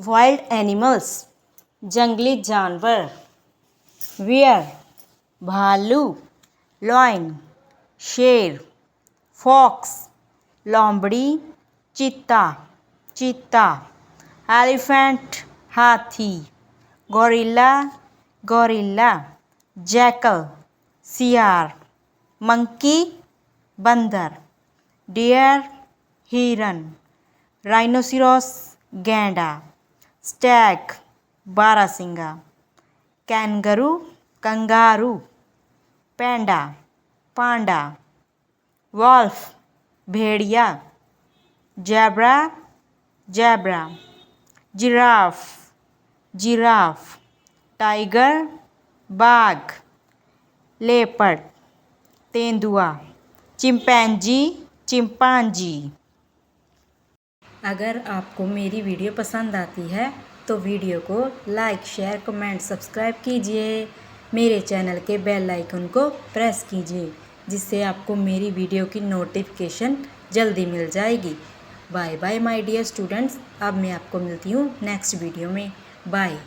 Wild animals जंगली जानवर। Wear भालू। लॉइन शेर। फॉक्स लोमड़ी। चीता चीता। एलिफेंट हाथी। गोरिल्ला गोरिल्ला। जैकल सियार। मंकी बंदर। डियर हिरन। राइनोसिरोस गैंडा। स्टैग बारहसिंगा। कैंगरू कंगारू। पैंडा पांडा। वॉल्फ भेड़िया। जैब्रा जैब्रा। जिराफ जिराफ। टाइगर बाघ। लेपर्ड तेंदुआ। चिंपैंजी चिंपांजी। अगर आपको मेरी वीडियो पसंद आती है तो वीडियो को लाइक शेयर कमेंट सब्सक्राइब कीजिए। मेरे चैनल के बेल आइकन को प्रेस कीजिए जिससे आपको मेरी वीडियो की नोटिफिकेशन जल्दी मिल जाएगी। Bye bye my dear students. अब मैं आपको मिलती हूँ नेक्स्ट वीडियो में। बाय।